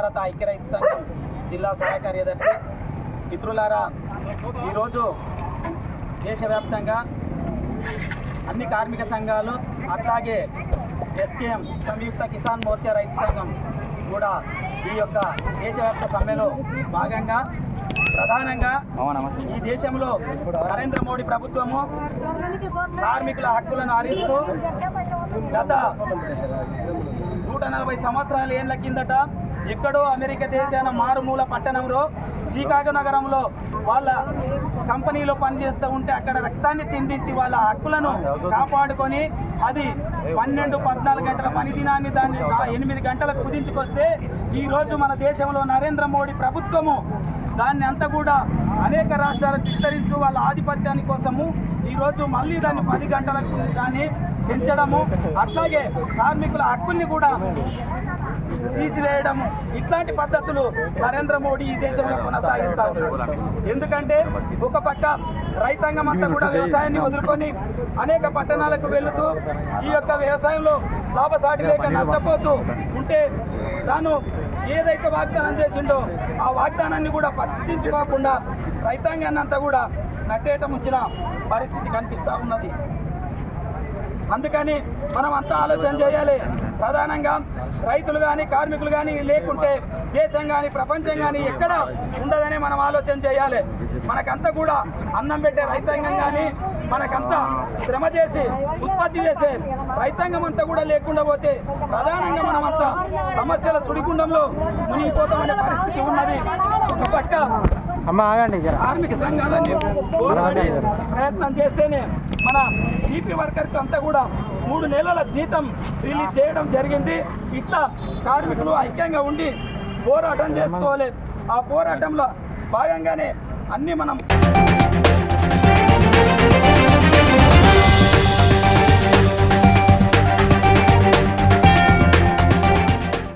భారత ఐక్యరైతు సంఘం జిల్లా సహాయ కార్యదర్శి. మిత్రులారా, ఈరోజు దేశవ్యాప్తంగా అన్ని కార్మిక సంఘాలు అట్లాగే ఎస్కేఎం సంయుక్త కిసాన్ మోర్చా రైతు సంఘం కూడా ఈ యొక్క దేశవ్యాప్త సమ్మెలో భాగంగా ప్రధానంగా ఈ దేశంలో నరేంద్ర మోడీ ప్రభుత్వము కార్మికుల హక్కులను హరిస్తూ గత 140 సంవత్సరాల ఏళ్ల కిందట ఎక్కడో అమెరికా దేశాన మారుమూల పట్టణంలో చికాగో నగరంలో వాళ్ళ కంపెనీలో పనిచేస్తూ ఉంటే అక్కడ రక్తాన్ని చిందించి వాళ్ళ హక్కులను కాపాడుకొని అది 12-14 గంటల పని దినాన్ని దాన్ని 8 గంటలకు కుదించుకొస్తే ఈరోజు మన దేశంలో నరేంద్ర మోడీ ప్రభుత్వము దాన్ని అంతా కూడా అనేక రాష్ట్రాలకు విస్తరించు వాళ్ళ ఆధిపత్యాని కోసము ఈరోజు మళ్ళీ దాన్ని 10 గంటలకు కానీ పెంచడము, అట్లాగే కార్మికుల హక్కుల్ని కూడా తీసివేయడము, ఇట్లాంటి పద్ధతులు నరేంద్ర మోడీ ఈ దేశంలో కొనసాగిస్తా ఉన్నారు. ఎందుకంటే ఒక పక్క రైతాంగం అంతా కూడా వ్యవసాయాన్ని వదులుకొని అనేక పట్టణాలకు వెళుతూ ఈ యొక్క వ్యవసాయంలో లాభసాటి లేక నష్టపోతూ ఉంటే తాను ఏదైతే వాగ్దానం చేసిండో ఆ వాగ్దానాన్ని కూడా పట్టించుకోకుండా రైతాంగాన్ని అంతా కూడా నట్టేట ముంచిన పరిస్థితి కనిపిస్తూ ఉన్నది. అందుకని మనం అంతా ఆలోచన చేయాలి. ప్రధానంగా రైతులు కానీ కార్మికులు కానీ లేకుంటే దేశం కానీ ప్రపంచం కానీ ఎక్కడ ఉండదని మనం ఆలోచన చేయాలి. మనకంతా కూడా అన్నం పెట్టే రైతాంగం కానీ మనకంతా శ్రమ చేసి ఉత్పత్తి చేసే రైతాంగం అంతా కూడా లేకుండా పోతే ప్రధానంగా మనమంతా సమస్యల సుడిగుండంలో మునిగిపోతామనే పరిస్థితి ఉన్నది. ఒక పక్క కార్మిక సంఘాలని ప్రయత్నం చేస్తేనే మన జీపీ వర్కర్కి అంతా కూడా 3 నెలల జీతం రిలీజ్ చేయడం జరిగింది. ఇట్లా కార్మికులు ఐక్యంగా ఉండి పోరాటం చేసుకోవాలి. ఆ పోరాటంలో భాగంగానే అన్నీ మనం